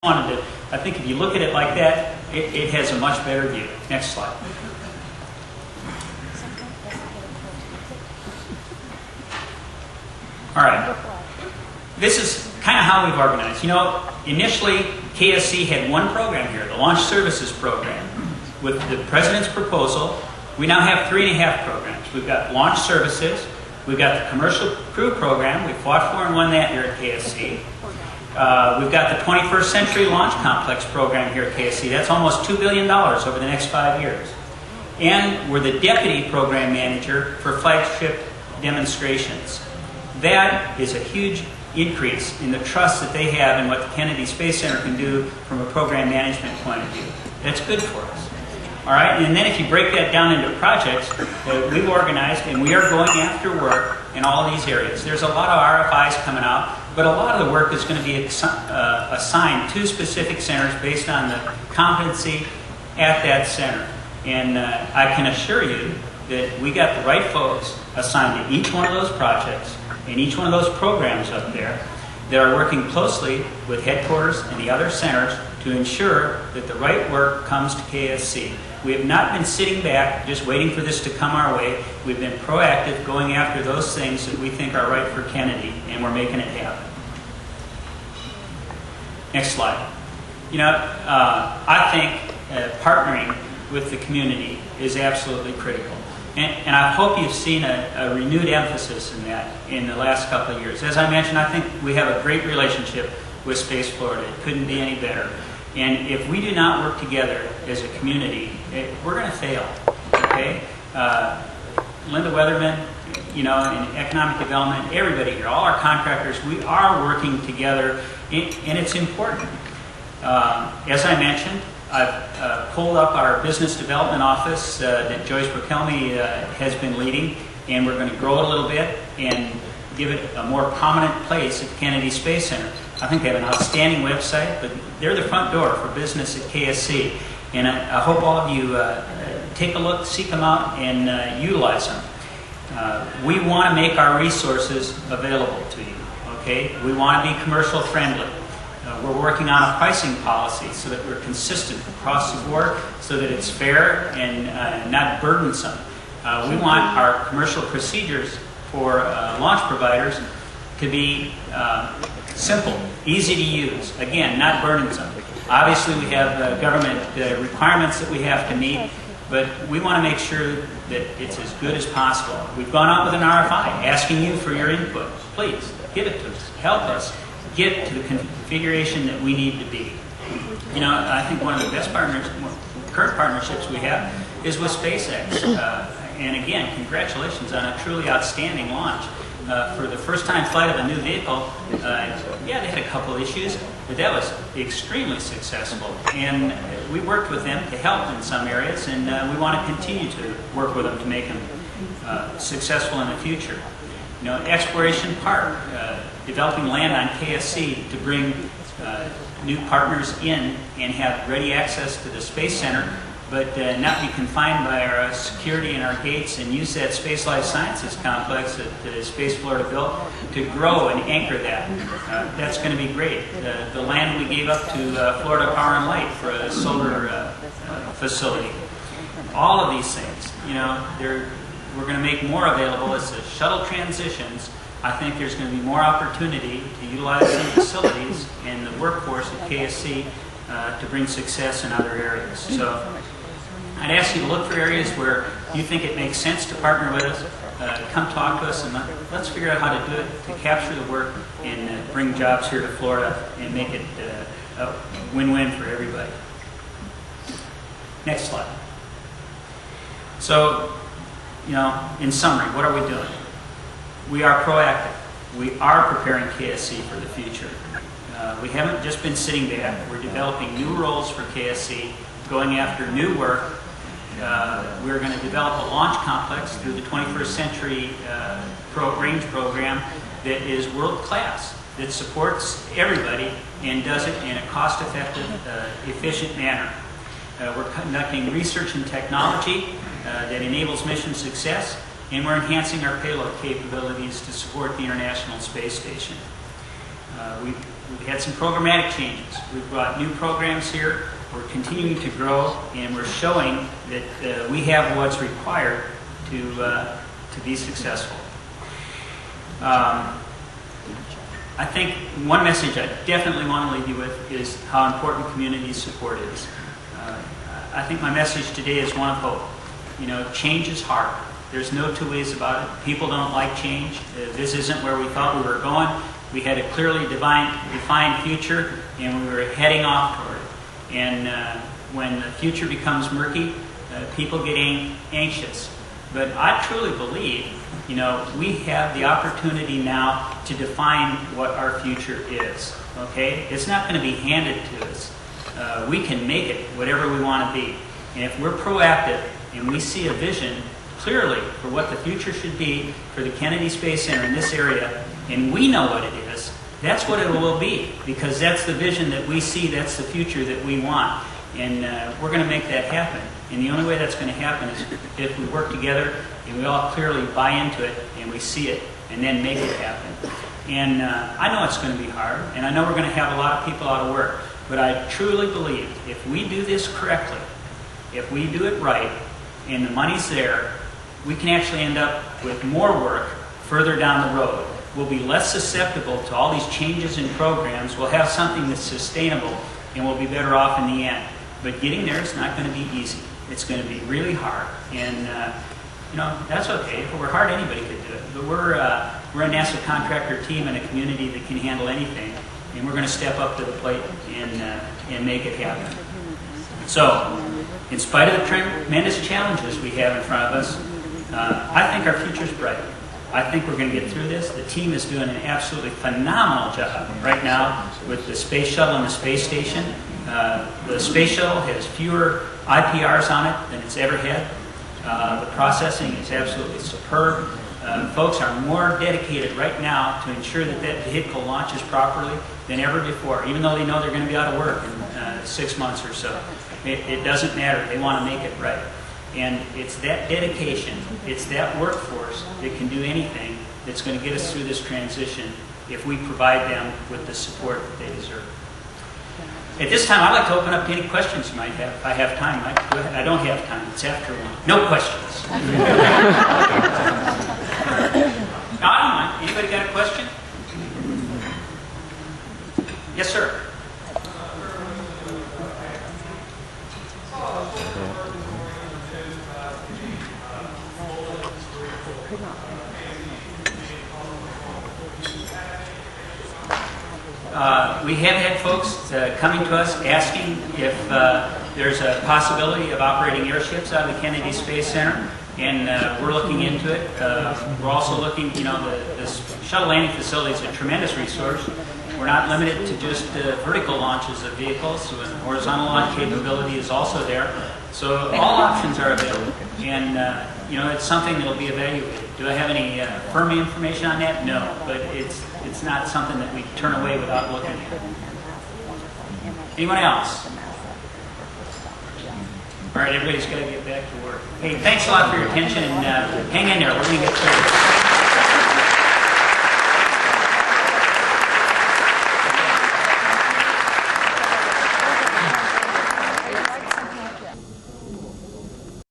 I think if you look at it like that, it has a much better view. Next slide. All right. This is kind of how we've organized. You know, initially, KSC had one program here, the Launch Services Program. With the President's proposal, we now have 3.5 programs. We've got Launch Services, we've got the Commercial Crew Program, we fought for and won that here at KSC. We've got the 21st Century Launch Complex Program here at KSC. That's almost $2 billion over the next 5 years. And we're the Deputy Program Manager for flagship demonstrations. That is a huge increase in the trust that they have in what the Kennedy Space Center can do from a program management point of view. That's good for us. All right, and then if you break that down into projects, we've organized and we are going after work in all these areas. There's a lot of RFIs coming out, but a lot of the work is going to be assigned to specific centers based on the competency at that center. And I can assure you that we got the right folks assigned to each one of those projects and each one of those programs up there that are working closely with headquarters and the other centers to ensure that the right work comes to KSC. We have not been sitting back just waiting for this to come our way. We've been proactive, going after those things that we think are right for Kennedy, and we're making it happen. Next slide. You know, I think partnering with the community is absolutely critical. And I hope you've seen a renewed emphasis in that in the last couple of years. As I mentioned, I think we have a great relationship with Space Florida. It couldn't be any better. And if we do not work together as a community, we're going to fail. Okay? Linda Weatherman, you know, in economic development, everybody here, all our contractors, we are working together, and it's important. As I mentioned, I've pulled up our business development office that Joyce Burkelme has been leading, and we're going to grow it a little bit and give it a more prominent place at the Kennedy Space Center. I think they have an outstanding website, but they're the front door for business at KSC. And I hope all of you take a look, seek them out, and utilize them. We want to make our resources available to you. Okay? We want to be commercial friendly. We're working on a pricing policy so that we're consistent across the board, so that it's fair and not burdensome. We want our commercial procedures for launch providers to be simple, easy to use, again, not burdensome. Obviously, we have government requirements that we have to meet, but we want to make sure that it's as good as possible. We've gone out with an RFI asking you for your input. Please, give it to us. Help us get to the configuration that we need to be. You know, I think one of the best current partnerships we have is with SpaceX. And again, congratulations on a truly outstanding launch. For the first time flight of a new vehicle, yeah, they had a couple issues, but that was extremely successful. And we worked with them to help in some areas, and we want to continue to work with them to make them successful in the future. You know, Exploration Park, developing land on KSC to bring new partners in and have ready access to the Space Center, but not be confined by our security and our gates, and use that Space Life Sciences complex that Space Florida built to grow and anchor that. That's going to be great. The land we gave up to Florida Power and Light for a solar facility. All of these things, you know, we're going to make more available as the shuttle transitions. I think there's going to be more opportunity to utilize the facilities and the workforce at KSC to bring success in other areas. So I'd ask you to look for areas where you think it makes sense to partner with us. Come talk to us, and let's figure out how to do it to capture the work and bring jobs here to Florida and make it a win-win for everybody. Next slide. So, you know, in summary, what are we doing? We are proactive. We are preparing KSC for the future. We haven't just been sitting back. We're developing new roles for KSC, going after new work. We're going to develop a launch complex through the 21st Century Range Program that is world-class, that supports everybody and does it in a cost-effective, efficient manner. We're conducting research and technology that enables mission success, and we're enhancing our payload capabilities to support the International Space Station. We've had some programmatic changes. We've brought new programs here. We're continuing to grow, and we're showing that we have what's required to be successful. I think one message I definitely want to leave you with is how important community support is. I think my message today is one of hope. You know, change is hard. There's no two ways about it. People don't like change. This isn't where we thought we were going. We had a clearly defined future, and we were heading off toward it. And when the future becomes murky, people get anxious. But I truly believe, you know, we have the opportunity now to define what our future is. Okay? It's not going to be handed to us. We can make it whatever we want to be. And if we're proactive and we see a vision clearly for what the future should be for the Kennedy Space Center in this area, and we know what it is, that's what it will be, because that's the vision that we see, that's the future that we want. And we're going to make that happen. And the only way that's going to happen is if we work together and we all clearly buy into it and we see it and then make it happen. And I know it's going to be hard, and I know we're going to have a lot of people out of work, but I truly believe if we do this correctly, if we do it right, and the money's there, we can actually end up with more work further down the road. We'll be less susceptible to all these changes in programs. We'll have something that's sustainable, and we'll be better off in the end. But getting there is not going to be easy. It's going to be really hard. And, you know, that's okay. If it were hard, anybody could do it. But we're a NASA contractor team and a community that can handle anything. And we're going to step up to the plate and make it happen. So, in spite of the tremendous challenges we have in front of us, I think our future's bright. I think we're going to get through this. The team is doing an absolutely phenomenal job right now with the space shuttle and the space station. The space shuttle has fewer IPRs on it than it's ever had. The processing is absolutely superb. Folks are more dedicated right now to ensure that that vehicle launches properly than ever before, even though they know they're going to be out of work in 6 months or so. It doesn't matter. They want to make it right. And it's that dedication, it's that workforce that can do anything that's going to get us through this transition if we provide them with the support that they deserve. At this time, I'd like to open up to any questions you might have. If I have time, go ahead. I don't have time. It's after 1. No questions. No, I don't mind. Anybody got a question? Yes, sir. We have had folks coming to us asking if there's a possibility of operating airships out of the Kennedy Space Center, and we're looking into it. We're also looking, you know, the shuttle landing facility is a tremendous resource. We're not limited to just vertical launches of vehicles. Horizontal launch capability is also there. So all options are available, and you know, it's something that will be evaluated. Do I have any firm information on that? No, but it's not something that we turn away without looking at. Anyone else? All right, everybody's got to get back to work. Hey, thanks a lot for your attention, and hang in there. We're going to get started.